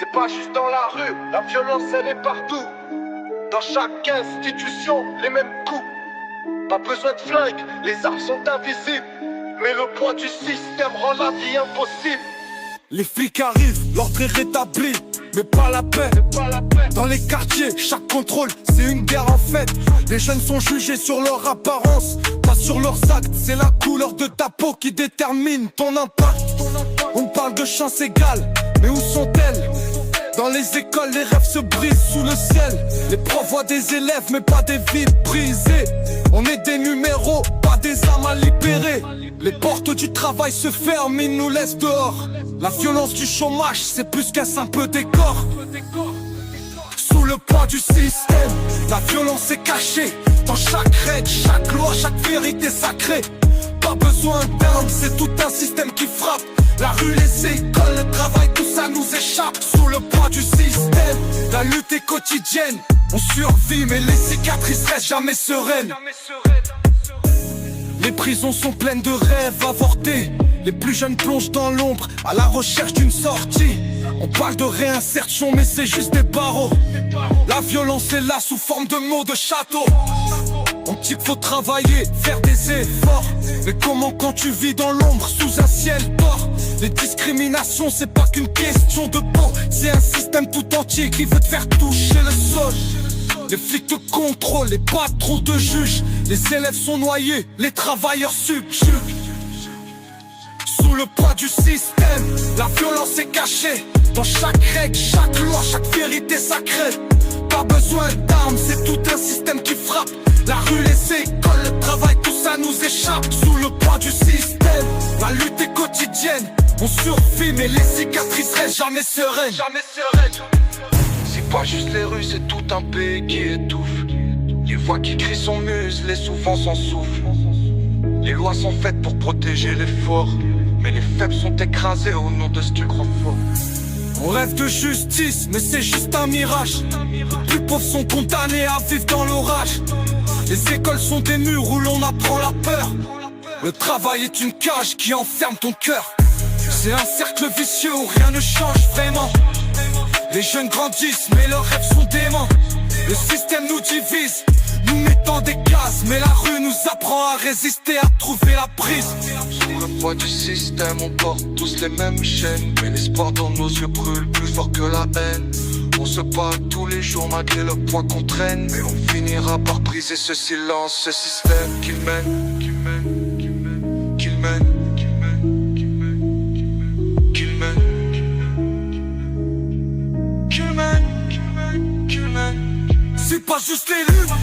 C'est pas juste dans la rue, la violence elle est partout. Dans chaque institution, les mêmes coups. Pas besoin de flingues, les armes sont invisibles. Mais le poids du système rend la vie impossible. Les flics arrivent, l'ordre est rétabli, mais pas la paix. Dans les quartiers, chaque contrôle, c'est une guerre en fait. Les jeunes sont jugés sur leur apparence, pas sur leurs actes. C'est la couleur de ta peau qui détermine ton impact. On parle de chance égale, mais où sont-elles? Dans les écoles, les rêves se brisent sous le ciel. Les profs voient des élèves, mais pas des vies brisées. On est des numéros, pas des âmes à libérer. Les portes du travail se ferment, ils nous laissent dehors. La violence du chômage, c'est plus qu'un simple décor. Sous le poids du système, la violence est cachée. Dans chaque règle, chaque loi, chaque vérité sacrée. Pas besoin d'armes, c'est tout un système qui frappe. La rue, les écoles, le travail, tout ça nous échappe. Sous le poids du système, la lutte est quotidienne. On survit mais les cicatrices restent jamais sereines. Les prisons sont pleines de rêves avortés. Les plus jeunes plongent dans l'ombre à la recherche d'une sortie. On parle de réinsertion mais c'est juste des barreaux. La violence est là sous forme de mots de château. On dit qu'il faut travailler, faire des efforts. Mais comment quand tu vis dans l'ombre sous un ciel d'or? Les discriminations c'est pas qu'une question de peau. C'est un système tout entier qui veut te faire toucher le sol. Les flics te contrôlent, les patrons te jugent. Les élèves sont noyés, les travailleurs subjuguent. Sous le poids du système, la violence est cachée. Dans chaque règle, chaque loi, chaque vérité sacrée. Pas besoin d'armes, c'est tout un système qui frappe. La rue, les écoles, le travail, tout ça nous échappe. Sous le poids du système, la lutte est quotidienne. On survit mais les cicatrices restent jamais sereines. C'est pas juste les rues, c'est tout un pays qui étouffe. Les voix qui crient sont muselées, souvent sans souffle. Les lois sont faites pour protéger les forts, mais les faibles sont écrasés au nom de ce que tu crois fort. On rêve de justice, mais c'est juste un mirage. Les plus pauvres sont condamnés à vivre dans l'orage. Les écoles sont des murs où l'on apprend la peur. Le travail est une cage qui enferme ton cœur. C'est un cercle vicieux où rien ne change vraiment. Les jeunes grandissent mais leurs rêves sont déments. Le système nous divise, nous met dans des cases. Mais la rue nous apprend à résister, à trouver la prise. Sous le poids du système, on porte tous les mêmes chaînes. Mais l'espoir dans nos yeux brûle plus fort que la haine. On se bat tous les jours malgré le poids qu'on traîne. Mais on finira par briser ce silence, ce système qui mène, qui mène, qui mène, qui mène, qui mène, qui mène, qui mène, qui mène, qui mène, qui mène. C'est pas juste les luttes,